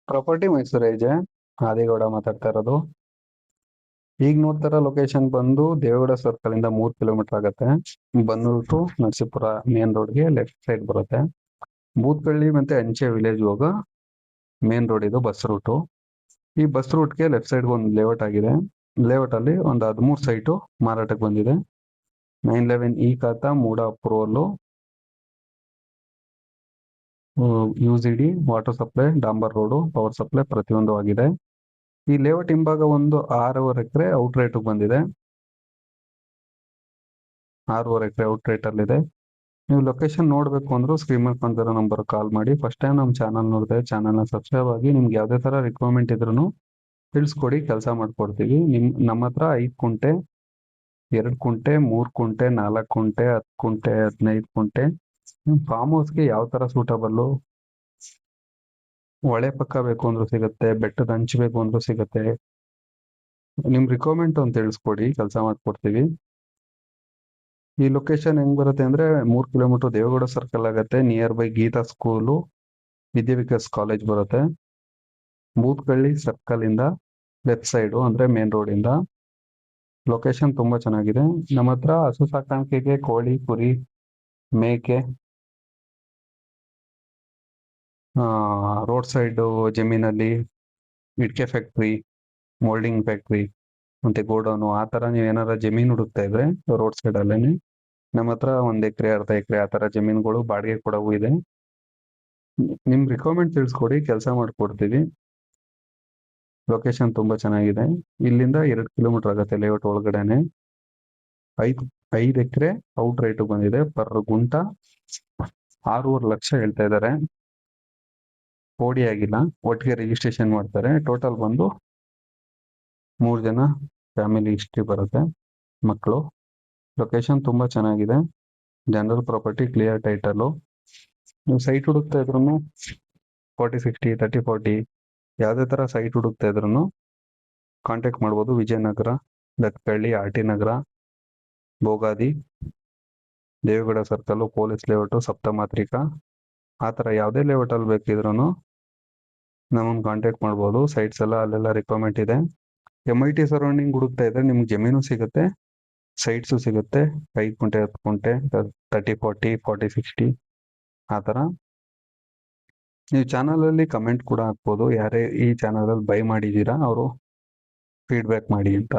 Property Mysuru ಏಜೆ ಆದಿಗೌಡ ಮಾತಾಡ್ತಾ ಇರೋದು. ಈಗ ನೋಡ್ತಾರ ಲೊಕೇಶನ್ ಬಂದು ದೇವೇಗೌಡ ಸರ್ಕಲ್ ಇಂದ 3 ಕಿಲೋಮೀಟರ್ ಆಗುತ್ತೆ. ಬನ್ನೂರು ಟು ನರಸೀಪುರ ಮೇನ್ ರೋಡ್ಗೆ ಲೆಫ್ಟ್ ಸೈಡ್ ಬರುತ್ತೆ. ಬೂತ್ಕಳ್ಳಿ ಮತ್ತೆ ಅಂಚೆ ವಿಲೇಜ್ ಹೋಗೋ ಮೇನ್ ರೋಡ್ ಇದು ಬಸ್ ರೂಟು. ಈ ಬಸ್ ರೂಟ್ಗೆ ಲೆಫ್ಟ್ ಸೈಡ್ ಒಂದು ಲೇಔಟ್ ಆಗಿದೆ. ಲೇಔಟ್ ಅಲ್ಲಿ ಒಂದು 13 ಸೈಟು ಮಾರಾಟಕ್ಕೆ ಬಂದಿದೆ. 911 ಈ khata MUDA approval, UGD, water supply, ಡಾಂಬರ್ ರೋಡು, ಪವರ್ ಸಪ್ಲೈ ಪ್ರತಿಯೊಂದು ಆಗಿದೆ. ಈ ಲೇಔಟ್ ಹಿಂಭಾಗ ಒಂದು 6.5 ಎಕರೆ ಔಟ್ ರೇಟ್ ಬಂದಿದೆ. 6.5 ಎಕರೆ ಔಟ್ ರೇಟ್ ಅಲ್ಲಿದೆ. ನೀವು ಲೊಕೇಶನ್ ನೋಡ್ಬೇಕು ಅಂದ್ರೂ ಶ್ರೀಮಂತ್ ಬಂದಿರೋ ನಂಬರ್ ಕಾಲ್ ಮಾಡಿ. ಫಸ್ಟ್ ಟೈಮ್ ನಮ್ಮ ಚಾನಲ್ ನೋಡಿದ್ರೆ ಚಾನಲ್ನ ಸಬ್ಸ್ಕ್ರೈಬ್ ಆಗಿ. ನಿಮ್ಗೆ ಯಾವುದೇ ತರ ರಿಕ್ವೈರ್ಮೆಂಟ್ ಇದ್ರೂ ತಿಳಿಸ್ಕೊಡಿ, ಕೆಲಸ ಮಾಡ್ಕೊಡ್ತೀವಿ. ನಮ್ಮ ಹತ್ರ 5 ಕುಂಟೆ, 2 ಕುಂಟೆ, 3 ಕುಂಟೆ, 4 ಕುಂಟೆ, 10 ಕುಂಟೆ, 15 ಕುಂಟೆ, ಫಾರ್ಮ್ ಹೌಸ್ಗೆ ಯಾವ ತರ ಸೂಟಬಲ್ಲು, ಹೊಳೆ ಪಕ್ಕ ಬೇಕು ಅಂದ್ರೂ ಸಿಗುತ್ತೆ, ಬೆಟ್ಟದ ಹಂಚ್ ಬೇಕು ಅಂದ್ರೂ ಸಿಗುತ್ತೆ. ನಿಮ್ ರಿಕ್ವೈರ್ಮೆಂಟ್ ಅಂತ ತಿಳಿಸ್ಕೊಡಿ, ಕೆಲಸ ಮಾಡ್ಕೊಡ್ತೀವಿ. ಈ ಲೊಕೇಶನ್ ಹೆಂಗ್ ಬರುತ್ತೆ ಅಂದ್ರೆ 3 ಕಿಲೋಮೀಟರ್ ದೇವೇಗೌಡ ಸರ್ಕಲ್ ಆಗುತ್ತೆ. Near by Geeta school, Vidyavikas college ಬರುತ್ತೆ. ಬೂತ್ಕಳ್ಳಿ ಸರ್ಕಲ್ ಇಂದ ಲೆಫ್ಟ್ ಸೈಡು ಅಂದ್ರೆ ಮೇನ್ ರೋಡ್ ಇಂದ. ಲೊಕೇಶನ್ ತುಂಬಾ ಚೆನ್ನಾಗಿದೆ. ನಮ್ಮ ಹತ್ರ ಹಸು ಸಾಕಾಣಿಕೆಗೆ ಕೋಳಿ, ಕುರಿ, ಮೇಕೆ, ರೋಡ್ ಸೈಡ್ ಜಮೀನಲ್ಲಿ ಇಟ್ಕೆ ಫ್ಯಾಕ್ಟ್ರಿ, ಮೋಲ್ಡಿಂಗ್ ಫ್ಯಾಕ್ಟ್ರಿ ಮತ್ತೆ ಗೋಡೌನು, ಆ ತರ ನೀವು ಏನಾರ ಜಮೀನು ಹುಡುಕ್ತಾ ಇದ್ರೆ ರೋಡ್ ಸೈಡ್ ಅಲ್ಲೇನೆ ನಮ್ಮ ಹತ್ರ 1 ಎಕರೆ, ಅರ್ಧ ಎಕರೆ ಆ ತರ ಜಮೀನುಗಳು ಬಾಡಿಗೆ ಕೊಡವು ಇದೆ. ನಿಮ್ ರಿಕ್ವೈರ್ಮೆಂಟ್ ತಿಳಿಸ್ಕೊಡಿ, ಕೆಲಸ ಮಾಡ್ಕೊಡ್ತೀವಿ. ಲೊಕೇಶನ್ ತುಂಬಾ ಚೆನ್ನಾಗಿದೆ. ಇಲ್ಲಿಂದ 2 ಕಿಲೋಮೀಟರ್ ಆಗುತ್ತೆ ಲೇಔಟ್ ಒಳಗಡೆನೆ. 5 ಎಕರೆ ಔಟ್ ರೇಟ್ ಬಂದಿದೆ. ಪರ್ ಗುಂಟ 6.5 ಲಕ್ಷ ಹೇಳ್ತಾ ಇದ್ದಾರೆ. ಓಡಿ ಆಗಿಲ್ಲ, ಒಟ್ಟಿಗೆ ರಿಜಿಸ್ಟ್ರೇಷನ್ ಮಾಡ್ತಾರೆ. ಟೋಟಲ್ ಬಂದು 3 ಜನ ಫ್ಯಾಮಿಲಿ ಹಿಸ್ಟ್ರಿ ಬರುತ್ತೆ, ಮಕ್ಕಳು. ಲೊಕೇಶನ್ ತುಂಬಾ ಚೆನ್ನಾಗಿದೆ. General property, clear title. ನೀವು ಸೈಟ್ ಹುಡುಕ್ತಾ ಇದ್ರು 40-60, 30-40 ಯಾವುದೇ ತರ ಸೈಟ್ ಹುಡುಕ್ತಾ ಇದ್ರು ಕಾಂಟ್ಯಾಕ್ಟ್ ಮಾಡ್ಬೋದು. Vijayanagar, Dattagalli, R T Nagar, Bogadi, Devegowda circle, police layout, Saptamatrika, ಆ ಥರ ಯಾವುದೇ ಲೇಔಟ್ ಅಲ್ಲಿ ಬೇಕಿದ್ರು ನಮ್ಮನ್ನು ಕಾಂಟ್ಯಾಕ್ಟ್ ಮಾಡ್ಬೋದು. ಸೈಟ್ಸ್ ಎಲ್ಲ ಅಲ್ಲೆಲ್ಲ ರಿಕ್ವೈರ್ಮೆಂಟ್ ಇದೆ. MIT ಸರೌಂಡಿಂಗ್ ಹುಡುಕ್ತಾ ಇದ್ರೆ ನಿಮ್ಗೆ ಜಮೀನು ಸಿಗುತ್ತೆ, ಸೈಟ್ಸು ಸಿಗುತ್ತೆ. 5 ಕುಂಟೆ, 10 ಕುಂಟೆ, 30-40, 40-60 ಆ ಥರ. ನೀವು ಚಾನಲ್ ಅಲ್ಲಿ ಕಮೆಂಟ್ ಕೂಡ ಹಾಕ್ಬೋದು. ಯಾರೇ ಈ ಚಾನಲ್ ಅಲ್ಲಿ ಬೈ ಮಾಡಿದ್ದೀರಾ ಅವರು ಫೀಡ್ಬ್ಯಾಕ್ ಮಾಡಿ ಅಂತ.